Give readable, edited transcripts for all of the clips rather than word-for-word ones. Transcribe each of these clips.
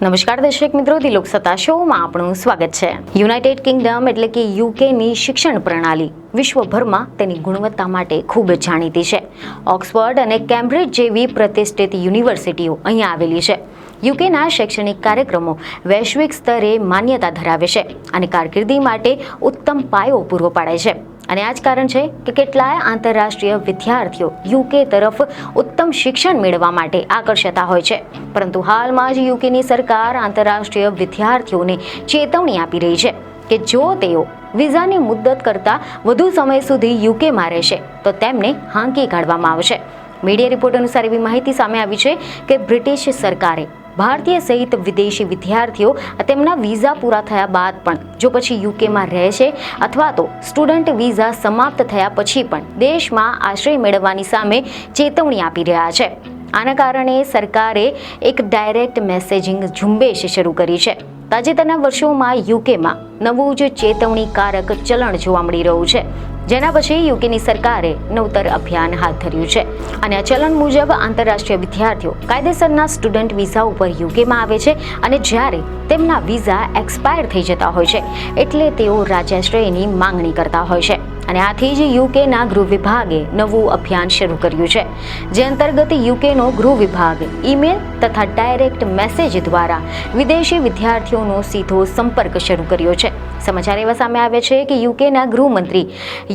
નમસ્કાર દર્શક મિત્રો, દિલોક સત્તા શોમાં આપણું સ્વાગત છે। યુનાઇટેડ કિંગડમ એટલે કે યુકેની શિક્ષણ પ્રણાલી વિશ્વભરમાં તેની ગુણવત્તા માટે ખૂબ જ જાણીતી છે। ઓક્સફર્ડ અને કેમ્બ્રિજ જેવી પ્રતિષ્ઠિત યુનિવર્સિટીઓ અહીંયા આવેલી છે। યુકેના શૈક્ષણિક કાર્યક્રમો વૈશ્વિક સ્તરે માન્યતા ધરાવે છે અને કારકિર્દી માટે ઉત્તમ પાયો પૂરો પાડે છે। અને આ જ કારણ છે કે કેટલાય આંતરરાષ્ટ્રીય વિદ્યાર્થીઓ યુકે તરફ ઉત્તમ શિક્ષણ મેળવવા માટે આકર્ષતા હોય છે। પરંતુ હાલમાં જ યુકેની સરકાર આંતરરાષ્ટ્રીય વિદ્યાર્થીઓને ચેતવણી આપી રહી છે કે જો તેઓ વિઝાની મુદ્દત કરતાં વધુ સમય સુધી યુકેમાં રહેશે તો તેમને હાંકી કાઢવામાં આવશે। મીડિયા રિપોર્ટ અનુસાર એવી માહિતી સામે આવી છે કે બ્રિટિશ સરકારે ભારતીય સહિત વિદેશી વિદ્યાર્થીઓ તેમના વિઝા પૂરા થયા બાદ પણ જો પછી યુકેમાં રહે છે અથવા તો સ્ટુડન્ટ વિઝા સમાપ્ત થયા પછી પણ દેશમાં આશ્રય મેળવવાની સામે ચેતવણી આપી રહ્યા છે। આના કારણે સરકારે એક ડાયરેક્ટ મેસેજિંગ ઝુંબેશ શરૂ કરી છે। તાજેતરના વર્ષોમાં યુકેમાં નવું જ ચેતવણીકારક ચલણ જોવા મળી રહ્યું છે, જેના પછી યુકેની સરકારે નવતર અભિયાન હાથ ધર્યું છે। અને આ ચલણ મુજબ આંતરરાષ્ટ્રીય વિદ્યાર્થીઓ કાયદેસરના સ્ટુડન્ટ વિઝા ઉપર યુકેમાં આવે છે અને જ્યારે તેમના વિઝા એક્સપાયર થઈ જતા હોય છે એટલે તેઓ રાજ્યાશ્રયની માંગણી કરતા હોય છે। અને આથી જ યુકેના ગૃહ વિભાગે નવું અભિયાન શરૂ કર્યું છે, જે અંતર્ગત યુકેનો ગૃહ વિભાગ ઈમેલ તથા ડાયરેક્ટ મેસેજ દ્વારા વિદેશી વિદ્યાર્થીઓનો સીધો સંપર્ક શરૂ કર્યો છે। સમાચાર એવા સામે આવ્યા છે કે યુકેના ગૃહમંત્રી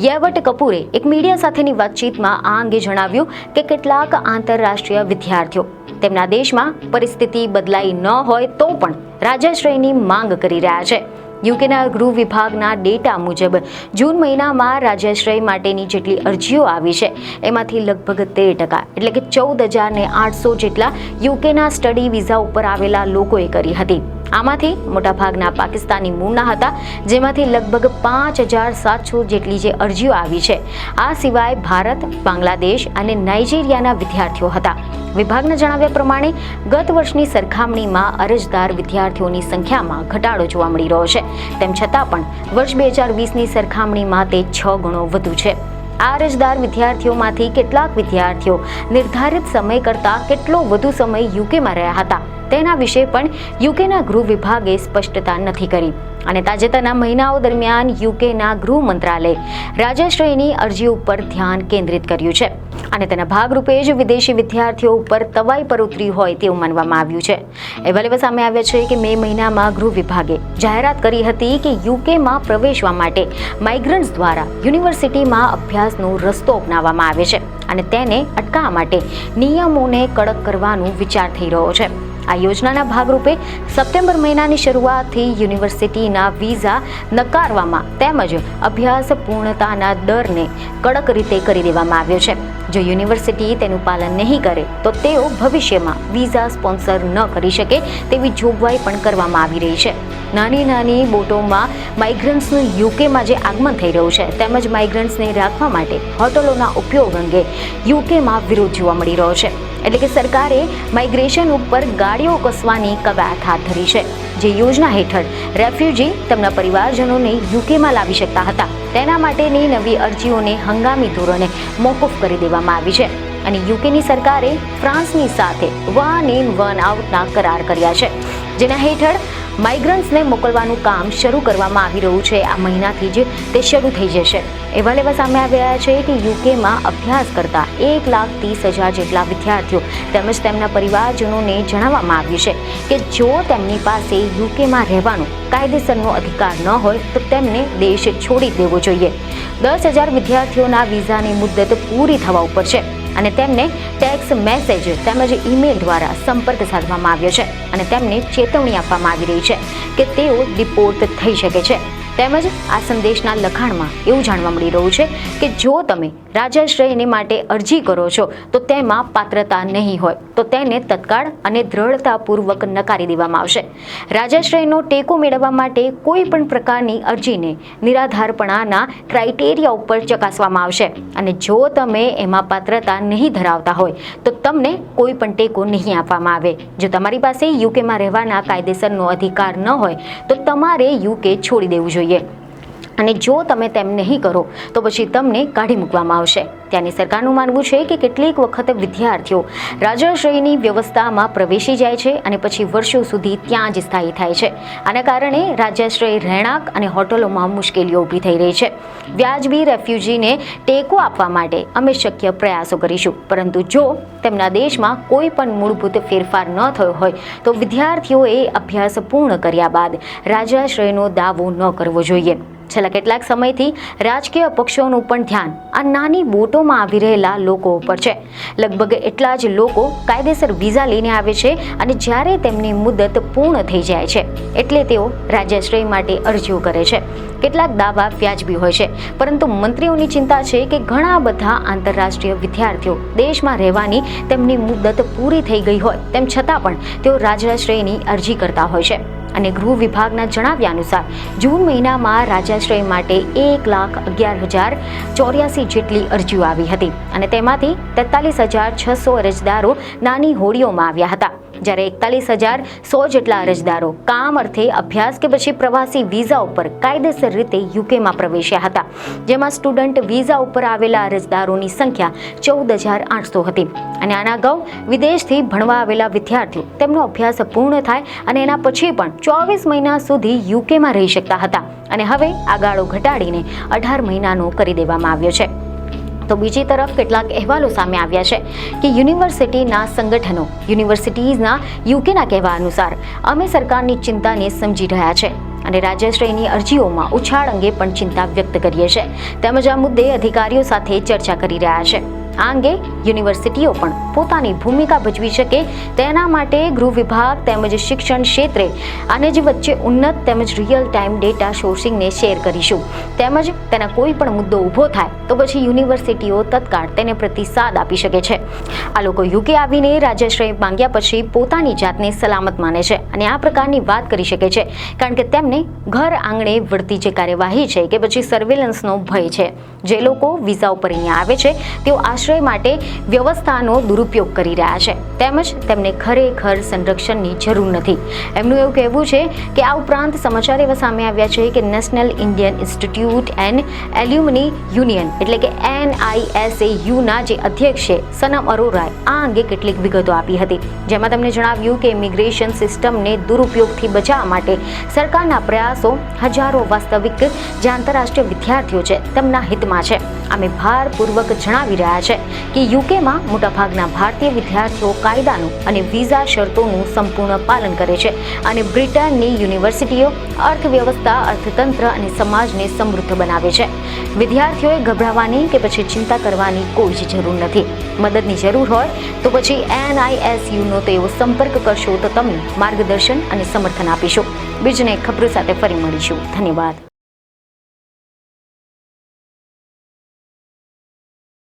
યેવટ કપૂરે એક મીડિયા સાથેની વાતચીતમાં આ અંગે જણાવ્યું કે કેટલાક આંતરરાષ્ટ્રીય વિદ્યાર્થીઓ તેમના દેશમાં પરિસ્થિતિ બદલાઈ ન હોય તો પણ રાજ્યાશ્રયની માંગ કરી રહ્યા છે। યુકેના ગૃહ વિભાગના ડેટા મુજબ જૂન મહિનામાં રાજ્યાશ્રય માટેની જેટલી અરજીઓ આવી છે એમાંથી લગભગ 13% એટલે કે 14,800 જેટલા યુકેના સ્ટડી વિઝા ઉપર આવેલા લોકોએ કરી હતી। આમાંથી મોટાભાગના પાકિસ્તાની મૂળના હતા, જેમાંથી લગભગ 5,700 જેટલી જે અરજીઓ આવી છે આ સિવાય ભારત, બાંગ્લાદેશ અને નાઇજીરિયાના વિદ્યાર્થીઓ હતા। વિભાગના જણાવ્યા પ્રમાણે ગત વર્ષની સરખામણીમાં અરજદાર વિદ્યાર્થીઓની સંખ્યામાં ઘટાડો જોવા મળી રહ્યો છે, તેમ છતાં પણ વર્ષ 2020ની સરખામણીમાં તે 6 ગણો વધુ છે। આ અરજદાર વિદ્યાર્થીઓમાંથી કેટલાક વિદ્યાર્થીઓ નિર્ધારિત સમય કરતાં કેટલો વધુ સમય યુકેમાં રહ્યા હતા તેના વિશે પણ યુકેના ગૃહ વિભાગે સ્પષ્ટતા નથી કરી। અને તાજેતરના મહિનાઓ દરમિયાન યુકેના ગૃહ મંત્રાલયે રાજ્યાશ્રયની અરજીઓ ઉપર ધ્યાન કેન્દ્રિત કર્યું છે અને તેના ભાગરૂપે જ વિદેશી વિદ્યાર્થીઓ ઉપર તવાઈ પર ઉતરી હોય તેવું માનવામાં આવ્યું છે। અહેવાલ સામે આવ્યા છે કે મે મહિનામાં ગૃહ વિભાગે જાહેરાત કરી હતી કે યુકેમાં પ્રવેશવા માટે માઇગ્રન્ટ્સ દ્વારા યુનિવર્સિટીમાં અભ્યાસનો રસ્તો અપનાવવામાં આવે છે અને તેને અટકાવવા માટે નિયમોને કડક કરવાનો વિચાર થઈ રહ્યો છે। આ યોજનાના ભાગરૂપે સપ્ટેમ્બર મહિનાની શરૂઆતથી યુનિવર્સિટીના વિઝા નકારવામાં તેમજ અભ્યાસ પૂર્ણતાના દરને કડક રીતે કરી દેવામાં આવ્યો છે। જો યુનિવર્સિટી તેનું પાલન નહીં કરે તો તેઓ ભવિષ્યમાં વિઝા સ્પોન્સર ન કરી શકે તેવી જોગવાઈ પણ કરવામાં આવી રહી છે। નાની નાની બોટોમાં માઇગ્રન્ટ્સનું યુકેમાં જે આગમન થઈ રહ્યું છે તેમજ માઇગ્રન્ટ્સને રાખવા માટે હોટલોના ઉપયોગ અંગે યુકેમાં વિરોધ જોવા મળી રહ્યો છે। એટલે કે સરકારે માઇગ્રેશન ઉપર ગાડીઓ કસવાની કવાયત હાથ ધરી છે, જે યોજના હેઠળ રેફ્યુજી તેમના પરિવારજનોને યુકેમાં લાવી શકતા હતા તેના માટેની નવી અરજીઓને હંગામી ધોરણે મોકૂફ કરી દેવામાં આવી છે। અને યુકેની સરકારે ફ્રાન્સની સાથે 1 in 1 આઉટના કરાર કર્યા છે, જેના હેઠળ માઇગ્રન્ટ્સને મોકલવાનું કામ શરૂ કરવામાં આવી રહ્યું છે। આ મહિનાથી જ તે શરૂ થઈ જશે। અહેવાલ એવા સામે આવી રહ્યા છે કે યુકેમાં અભ્યાસ કરતા 1,30,000 જેટલા વિદ્યાર્થીઓ તેમજ તેમના પરિવારજનોને જણાવવામાં આવ્યું છે કે જો તેમની પાસે યુકેમાં રહેવાનો કાયદેસરનો અધિકાર ન હોય તો તેમને દેશ છોડી દેવો જોઈએ। 10,000 વિદ્યાર્થીઓના વિઝાની મુદ્દત પૂરી થવા ઉપર છે અને તેમને ટેક્સ મેસેજ તેમજ ઈમેલ દ્વારા સંપર્ક સાધવામાં આવ્યો છે અને તેમને ચેતવણી આપવામાં આવી રહી છે કે તેઓ ડિપોર્ટ થઈ શકે છે। તેમજ આ સંદેશના લખાણમાં એવું જાણવા મળી રહ્યું છે કે જો તમે રાજ્યાશ્રયને માટે અરજી કરો છો તો તેમાં પાત્રતા નહીં હોય તો તેને તત્કાળ અને દ્રઢતાપૂર્વક નકારી દેવામાં આવશે। રાજ્યાશ્રયનો ટેકો મેળવવા માટે કોઈ પણ પ્રકારની અરજીને નિરાધારપણાના ક્રાઇટેરિયા ઉપર ચકાસવામાં આવશે અને જો તમે એમાં પાત્રતા નહીં ધરાવતા હોય તો તમને કોઈ પણ ટેકો નહીં આપવામાં આવે। જો તમારી પાસે યુકેમાં રહેવાના કાયદેસરનો અધિકાર ન હોય તો તમારે યુકે છોડી દેવું જોઈએ। અને જો તમે તેમ નહીં કરો તો પછી તમને કાઢી મૂકવામાં આવશે. ત્યાંની સરકારનું માનવું છે કે કેટલીક વખત વિદ્યાર્થીઓ રાજાશ્રયની વ્યવસ્થામાં પ્રવેશી જાય છે અને પછી વર્ષો સુધી ત્યાં જ સ્થાયી થાય છે. આના કારણે રાજાશ્રય રહેણાંક અને હોટલોમાં મુશ્કેલીઓ ઊભી થઈ રહી છે. વ્યાજબી રેફ્યુજીને ટેકો આપવા માટે અમે શક્ય પ્રયાસો કરીશું, પરંતુ જો તેમના દેશમાં કોઈ પણ મૂળભૂત ફેરફાર ન થયો હોય તો વિદ્યાર્થીઓએ અભ્યાસ પૂર્ણ કર્યા બાદ રાજાશ્રયનો દાવો ન કરવો જોઈએ. છેલ્લા કેટલાક સમયથી રાજકીય પક્ષોનું પણ ધ્યાન આ નાની બોટોમાં આવી રહેલા લોકો ઉપર છે. લગભગ એટલા જ લોકો કાયદેસર વિઝા લઈને આવે છે અને જ્યારે તેમની મુદત પૂર્ણ થઈ જાય છે એટલે તેઓ રાજાશ્રય માટે અરજીઓ કરે છે. કેટલાક દાવા વ્યાજબી હોય છે, પરંતુ મંત્રીઓની ચિંતા છે કે ઘણા બધા આંતરરાષ્ટ્રીય વિદ્યાર્થીઓ દેશમાં રહેવાની તેમની મુદત પૂરી થઈ ગઈ હોય તેમ છતાં પણ તેઓ રાજાશ્રયની અરજી કરતા હોય છે. અને ગૃહ વિભાગના જણાવ્યા અનુસાર જૂન મહિનામાં રાજાશ્રય માટે 1,11,084 જેટલી અરજીઓ આવી હતી અને તેમાંથી 43,600 અરજદારો નાની હોડીઓમાં આવ્યા હતા, જ્યારે 41,100 જેટલા અરજદારો કામ અર્થે, અભ્યાસ કે પછી પ્રવાસી વિઝા ઉપર કાયદેસર રીતે યુકેમાં પ્રવેશ્યા હતા, જેમાં સ્ટુડન્ટ વિઝા ઉપર આવેલા અરજદારોની સંખ્યા 14,800 હતી. અને આના અગાઉ વિદેશથી ભણવા આવેલા વિદ્યાર્થીઓ તેમનો અભ્યાસ પૂર્ણ થાય અને એના પછી પણ 24 મહિના સુધી યુકેમાં રહી શકતા હતા અને હવે આ ગાળો ઘટાડીને 18 મહિનાનો કરી દેવામાં આવ્યો છે. તો બીજી તરફ કેટલાક અહેવાલો સામે આવ્યા છે કે યુનિવર્સિટીના સંગઠનો યુનિવર્સિટીઝના યુકેના કહેવા અનુસાર અમે સરકારની ચિંતાને સમજી રહ્યા છે અને રાજાશ્રયની અરજીઓમાં ઉછાળ અંગે પણ ચિંતા વ્યક્ત કરીએ છીએ, તેમજ આ મુદ્દે અધિકારીઓ સાથે ચર્ચા કરી રહ્યા છે. આ અંગે યુનિવર્સિટીઓ પણ પોતાની ભૂમિકા ભજવી શકે તેના માટે ગૃહ વિભાગ તેમજ શિક્ષણ ક્ષેત્રે આને જ વચ્ચે ઉન્નત તેમજ રિયલ ટાઈમ ડેટા સોર્સિંગને શેર કરીશું, તેમજ તેના કોઈ પણ મુદ્દો ઊભો થાય તો પછી યુનિવર્સિટીઓ તત્કાળ તેને પ્રતિસાદ આપી શકે છે. આ લોકો યુકે આવીને રાજાશ્રય માંગ્યા પછી પોતાની જાતને સલામત માને છે અને આ પ્રકારની વાત કરી શકે છે, કારણ કે તેમને ઘર આંગણે વળતી જે કાર્યવાહી છે કે પછી સર્વેલન્સનો ભય છે. જે લોકો વિઝા ઉપર અહીંયા આવે છે તેઓ આશ્રય માટે વ્યવસ્થાનો દુરુપયોગ કરી રહ્યા છે, તેમજ તેમને ખરેખર સંરક્ષણની જરૂર નથી. એમનું એવું કહેવું છે કે આ ઉપરાંત સમાચાર એવા સામે આવ્યા છે કે national Indian institute and alumni union એટલે કે NISAUના જે અધ્યક્ષ છે સનમ અરોરાએ આ અંગે કેટલીક વિગતો આપી હતી, જેમાં તેમણે જણાવ્યું કે ઇમિગ્રેશન સિસ્ટમને દુરુપયોગથી બચાવવા માટે સરકારના પ્રયાસો હજારો વાસ્તવિક જે આંતરરાષ્ટ્રીય વિદ્યાર્થીઓ છે તેમના હિતમાં છે. અમે ભારપૂર્વક જણાવી રહ્યા છે કે યુકેમાં મોટાભાગના ભારતીય વિદ્યાર્થીઓ કાયદાનું અને વિઝા શરતોનું સંપૂર્ણ પાલન કરે છે અને બ્રિટનની યુનિવર્સિટીઓ અર્થવ્યવસ્થા, અર્થતંત્ર અને સમાજને સમૃદ્ધ બનાવે છે. વિદ્યાર્થીઓએ ગભરાવાની કે પછી ચિંતા કરવાની કોઈ જ જરૂર નથી. મદદની જરૂર હોય તો પછી NISUનો તેઓ સંપર્ક કરશો તો તમને માર્ગદર્શન અને સમર્થન આપીશું. બીજને ખબરો સાથે ફરી મળીશું. ધન્યવાદ.